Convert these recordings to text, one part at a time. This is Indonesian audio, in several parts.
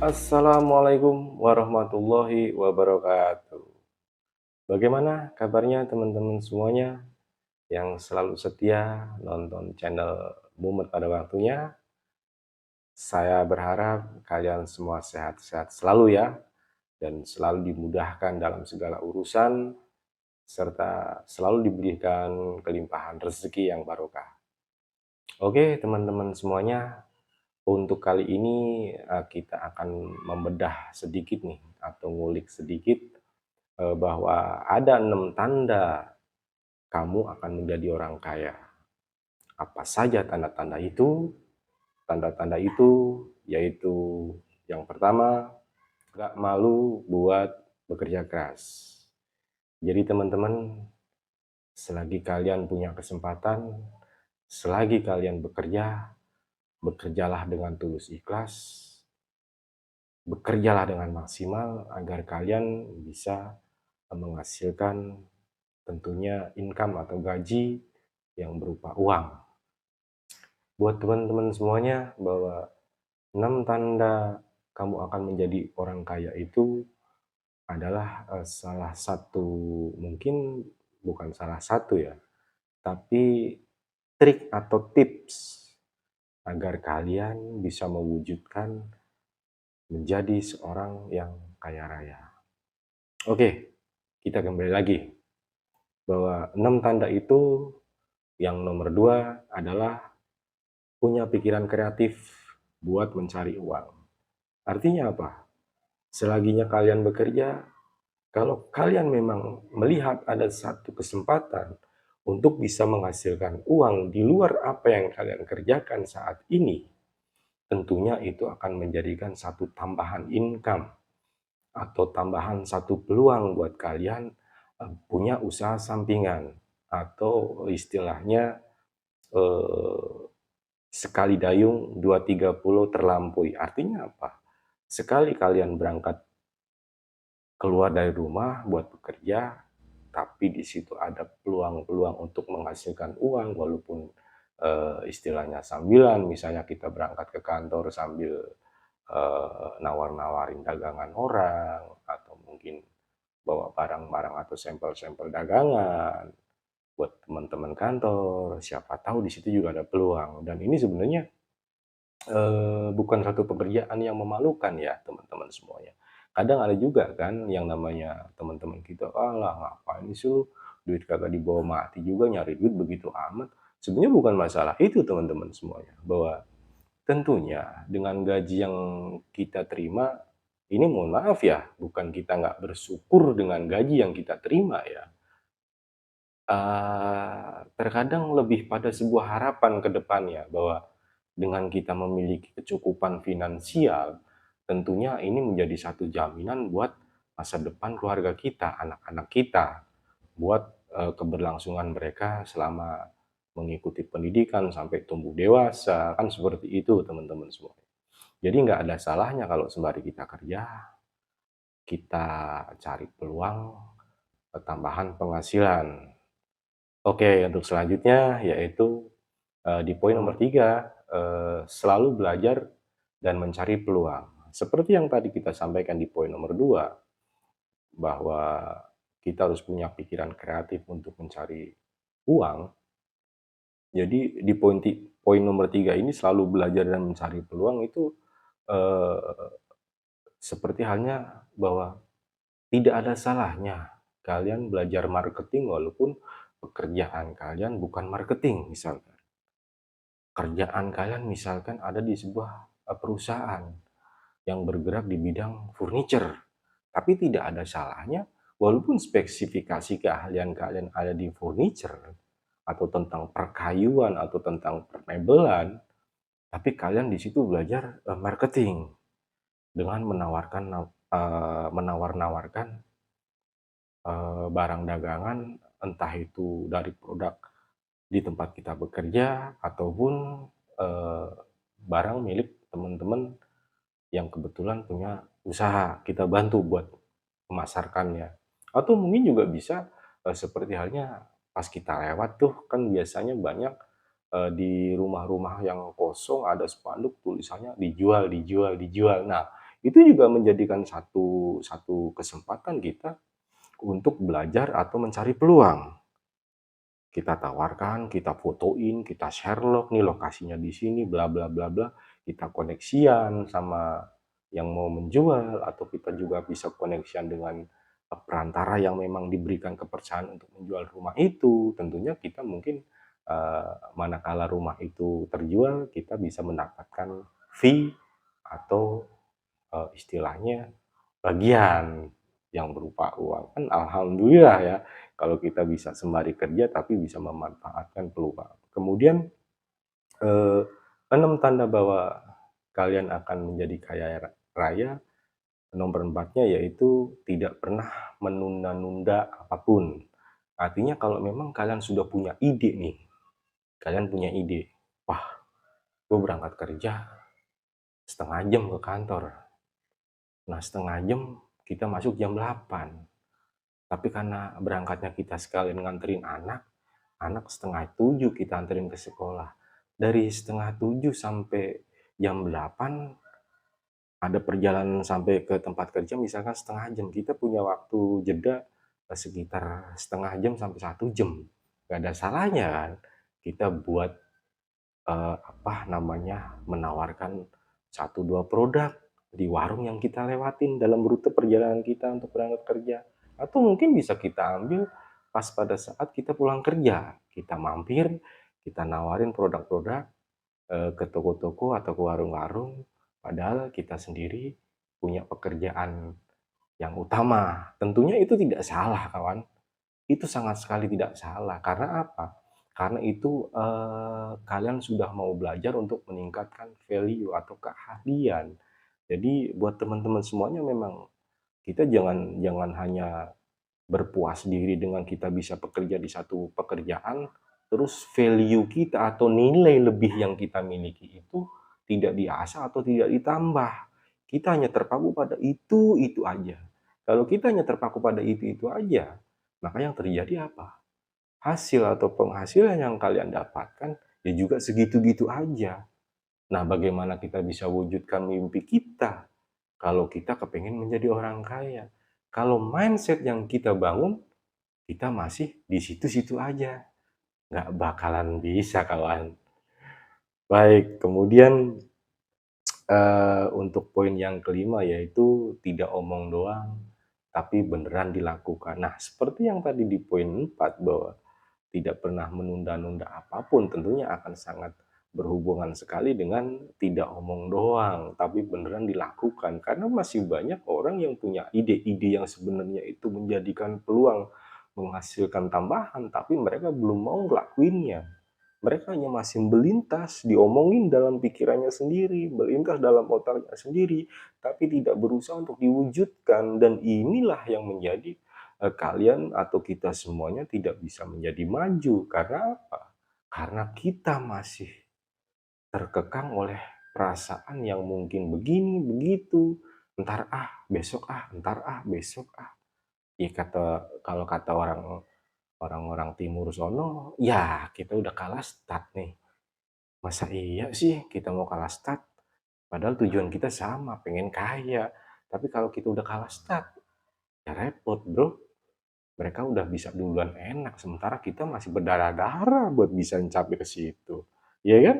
Assalamualaikum warahmatullahi wabarakatuh. Bagaimana kabarnya teman-teman semuanya yang selalu setia nonton channel Mumet pada waktunya? Saya berharap kalian semua sehat-sehat selalu ya, dan selalu dimudahkan dalam segala urusan, serta selalu diberikan kelimpahan rezeki yang barokah. Oke teman-teman semuanya, untuk kali ini kita akan membedah sedikit nih, atau ngulik sedikit bahwa ada 6 tanda kamu akan menjadi orang kaya. Apa saja tanda-tanda itu? Tanda-tanda itu yaitu yang pertama, gak malu buat bekerja keras. Jadi teman-teman, selagi kalian punya kesempatan, selagi kalian bekerja, bekerjalah dengan tulus ikhlas, bekerjalah dengan maksimal agar kalian bisa menghasilkan tentunya income atau gaji yang berupa uang. Buat teman-teman semuanya, bahwa 6 tanda kamu akan menjadi orang kaya itu adalah salah satu, mungkin bukan salah satu ya, tapi trik atau tips agar kalian bisa mewujudkan menjadi seorang yang kaya raya. Oke, kita kembali lagi bahwa 6 tanda itu, yang nomor 2 adalah punya pikiran kreatif buat mencari uang. Artinya apa? Selaginya kalian bekerja, kalau kalian memang melihat ada satu kesempatan untuk bisa menghasilkan uang di luar apa yang kalian kerjakan saat ini, tentunya itu akan menjadikan satu tambahan income atau tambahan satu peluang buat kalian punya usaha sampingan, atau istilahnya sekali dayung 230 terlampaui. Artinya apa? Sekali kalian berangkat keluar dari rumah buat bekerja, tapi di situ ada peluang-peluang untuk menghasilkan uang, walaupun istilahnya sambilan, misalnya kita berangkat ke kantor sambil nawar-nawarin dagangan orang, atau mungkin bawa barang-barang atau sampel-sampel dagangan buat teman-teman kantor, siapa tahu di situ juga ada peluang. Dan ini sebenarnya bukan satu pekerjaan yang memalukan ya teman-teman semuanya. Kadang ada juga kan yang namanya teman-teman kita, "Alah ngapain sih lu, duit kagak dibawa mati juga nyari duit begitu amat." Sebenarnya bukan masalah itu teman-teman semuanya, bahwa tentunya dengan gaji yang kita terima, ini mohon maaf ya, bukan kita nggak bersyukur dengan gaji yang kita terima ya. Terkadang lebih pada sebuah harapan ke depannya, bahwa dengan kita memiliki kecukupan finansial, tentunya ini menjadi satu jaminan buat masa depan keluarga kita, anak-anak kita, buat keberlangsungan mereka selama mengikuti pendidikan sampai tumbuh dewasa, kan seperti itu teman-teman semua. Jadi nggak ada salahnya kalau sembari kita kerja, kita cari peluang tambahan penghasilan. Oke, untuk selanjutnya yaitu di poin nomor 3, selalu belajar dan mencari peluang. Seperti yang tadi kita sampaikan di poin nomor 2, bahwa kita harus punya pikiran kreatif untuk mencari uang. Jadi di poin nomor 3 ini, selalu belajar dan mencari peluang itu, eee, seperti halnya bahwa tidak ada salahnya kalian belajar marketing walaupun pekerjaan kalian bukan marketing misalkan. Kerjaan kalian misalkan ada di sebuah perusahaan yang bergerak di bidang furniture, tapi tidak ada salahnya walaupun spesifikasi keahlian kalian ada di furniture atau tentang perkayuan atau tentang permebelan, tapi kalian di situ belajar marketing dengan menawar-nawarkan barang dagangan, entah itu dari produk di tempat kita bekerja ataupun eh, barang milik teman-teman yang kebetulan punya usaha, kita bantu buat memasarkannya. Atau mungkin juga bisa seperti halnya pas kita lewat tuh, kan biasanya banyak di rumah-rumah yang kosong ada spanduk tulisannya dijual, dijual, dijual. Nah, itu juga menjadikan satu satu kesempatan kita untuk belajar atau mencari peluang. Kita tawarkan, kita fotoin, kita Sherlock nih lokasinya di sini, bla bla bla bla. Kita koneksian sama yang mau menjual atau kita juga bisa koneksian dengan perantara yang memang diberikan kepercayaan untuk menjual rumah itu. Tentunya kita mungkin manakala rumah itu terjual, kita bisa mendapatkan fee atau istilahnya bagian yang berupa uang. Kan alhamdulillah ya, kalau kita bisa sembari kerja tapi bisa memanfaatkan peluang. Kemudian, eee, 6 tanda bahwa kalian akan menjadi kaya raya, nomor 4-nya yaitu tidak pernah menunda-nunda apapun. Artinya kalau memang kalian sudah punya ide nih, kalian punya ide, "Wah, gue berangkat kerja setengah jam ke kantor." Nah, setengah jam kita masuk jam 8. Tapi karena berangkatnya kita sekalian nganterin anak, anak setengah 7 kita anterin ke sekolah. Dari setengah 7 sampai jam 8 ada perjalanan sampai ke tempat kerja misalkan setengah jam. Kita punya waktu jeda sekitar setengah jam sampai 1 jam. Gak ada salahnya kan kita buat menawarkan satu dua produk di warung yang kita lewatin dalam rute perjalanan kita untuk berangkat kerja. Atau mungkin bisa kita ambil pas pada saat kita pulang kerja. Kita mampir, kita nawarin produk-produk ke toko-toko atau ke warung-warung, padahal kita sendiri punya pekerjaan yang utama. Tentunya itu tidak salah kawan, itu sangat sekali tidak salah. Karena apa? Karena itu, kalian sudah mau belajar untuk meningkatkan value atau keahlian. Jadi buat teman-teman semuanya memang kita jangan jangan hanya berpuas diri dengan kita bisa bekerja di satu pekerjaan, terus value kita atau nilai lebih yang kita miliki itu tidak diasah atau tidak ditambah. Kita hanya terpaku pada itu aja. Kalau kita hanya terpaku pada itu aja, maka yang terjadi apa? Hasil atau penghasilan yang kalian dapatkan ya juga segitu-gitu aja. Nah, bagaimana kita bisa wujudkan mimpi kita kalau kita kepengen menjadi orang kaya? Kalau mindset yang kita bangun, kita masih di situ-situ aja, nggak bakalan bisa kawan. Baik, kemudian untuk poin yang kelima yaitu tidak omong doang, tapi beneran dilakukan. Nah, seperti yang tadi di poin 4 bahwa tidak pernah menunda-nunda apapun tentunya akan sangat berhubungan sekali dengan tidak omong doang, tapi beneran dilakukan. Karena masih banyak orang yang punya ide-ide yang sebenarnya itu menjadikan peluang menghasilkan tambahan, tapi mereka belum mau ngelakuinnya. Mereka hanya masih melintas, diomongin dalam pikirannya sendiri, melintas dalam otaknya sendiri, tapi tidak berusaha untuk diwujudkan. Dan inilah yang menjadi kalian atau kita semuanya tidak bisa menjadi maju. Karena apa? Karena kita masih terkekang oleh perasaan yang mungkin begini, begitu, entar besok entar besok Ya kalau kata orang-orang timur sono, ya kita udah kalah start nih. Masa iya sih kita mau kalah start? Padahal tujuan kita sama, pengen kaya. Tapi kalau kita udah kalah start, ya repot bro. Mereka udah bisa duluan enak, sementara kita masih berdarah-darah buat bisa mencapai ke situ. Iya kan?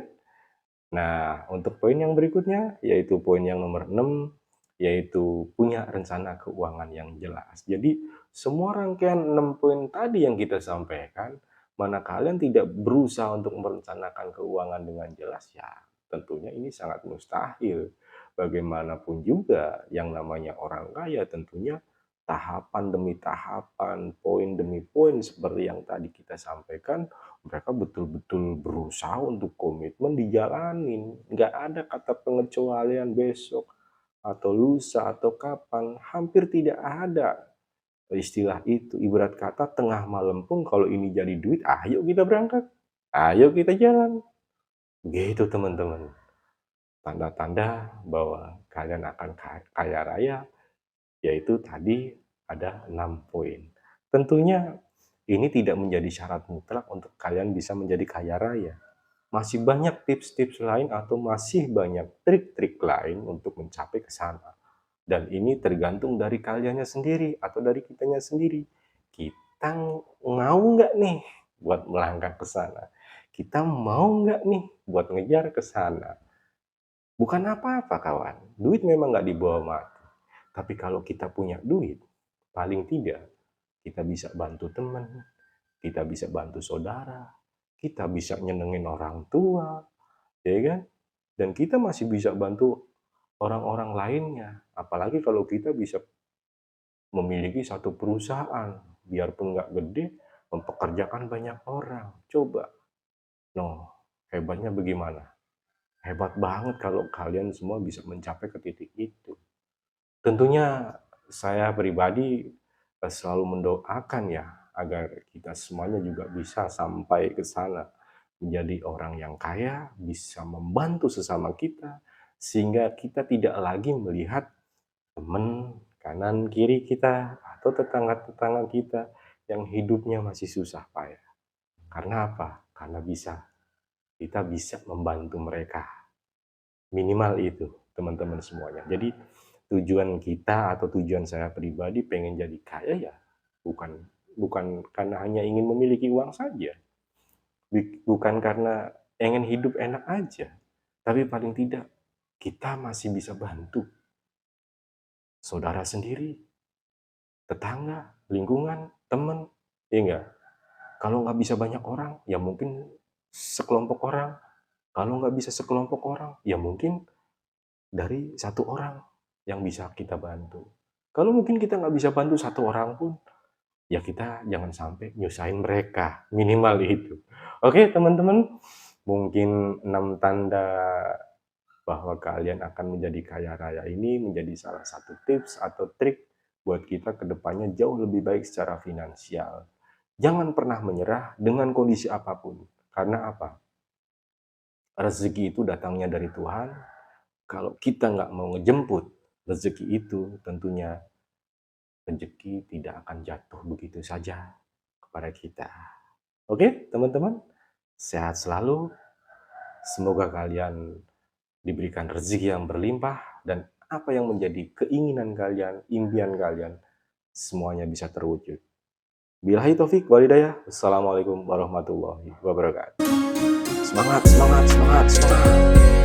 Nah, untuk poin yang berikutnya, yaitu poin yang nomor 6, yaitu punya rencana keuangan yang jelas. Jadi, semua rangkaian 6 poin tadi yang kita sampaikan, mana kalian tidak berusaha untuk merencanakan keuangan dengan jelas, ya tentunya ini sangat mustahil. Bagaimanapun juga, yang namanya orang kaya tentunya tahapan demi tahapan, poin demi poin seperti yang tadi kita sampaikan, mereka betul-betul berusaha untuk komitmen dijalanin. Nggak ada kata pengecualian besok atau lusa atau kapan, hampir tidak ada istilah itu. Ibarat kata tengah malam pun kalau ini jadi duit, ayo kita berangkat, ayo kita jalan. Gitu teman-teman. Tanda-tanda bahwa kalian akan kaya raya yaitu tadi ada 6 poin. Tentunya ini tidak menjadi syarat mutlak untuk kalian bisa menjadi kaya raya. Masih banyak tips-tips lain atau masih banyak trik-trik lain untuk mencapai ke sana. Dan ini tergantung dari kaliannya sendiri atau dari kitanya sendiri. Kita mau nggak nih buat melangkah ke sana? Kita mau nggak nih buat ngejar ke sana? Bukan apa-apa kawan, duit memang nggak dibawa mati. Tapi kalau kita punya duit, paling tidak kita bisa bantu teman, kita bisa bantu saudara, kita bisa nyenengin orang tua, ya kan? Dan kita masih bisa bantu orang-orang lainnya. Apalagi kalau kita bisa memiliki satu perusahaan, biarpun nggak gede, mempekerjakan banyak orang. Coba, no, hebatnya bagaimana? Hebat banget kalau kalian semua bisa mencapai ke titik itu. Tentunya saya pribadi selalu mendoakan ya agar kita semuanya juga bisa sampai ke sana. Menjadi orang yang kaya, bisa membantu sesama kita, sehingga kita tidak lagi melihat teman kanan kiri kita atau tetangga-tetangga kita yang hidupnya masih susah payah. Karena apa? Karena kita bisa membantu mereka. Minimal itu, teman-teman semuanya. Jadi tujuan kita atau tujuan saya pribadi pengen jadi kaya ya bukan bukan karena hanya ingin memiliki uang saja. Bukan karena ingin hidup enak aja. Tapi paling tidak kita masih bisa bantu saudara sendiri, tetangga, lingkungan, teman, ya enggak? Kalau nggak bisa banyak orang, ya mungkin sekelompok orang. Kalau nggak bisa sekelompok orang, ya mungkin dari satu orang yang bisa kita bantu. Kalau mungkin kita nggak bisa bantu satu orang pun, ya kita jangan sampai nyusahin mereka. Minimal itu. Oke teman-teman, mungkin 6 tanda bahwa kalian akan menjadi kaya raya ini menjadi salah satu tips atau trik buat kita ke depannya jauh lebih baik secara finansial. Jangan pernah menyerah dengan kondisi apapun. Karena apa? Rezeki itu datangnya dari Tuhan. Kalau kita nggak mau ngejemput rezeki itu, tentunya rezeki tidak akan jatuh begitu saja kepada kita. Oke, teman-teman, sehat selalu. Semoga kalian diberikan rezeki yang berlimpah dan apa yang menjadi keinginan kalian, impian kalian, semuanya bisa terwujud. Billahi taufik walhidayah. Wassalamualaikum warahmatullahi wabarakatuh. Semangat, semangat, semangat, semangat.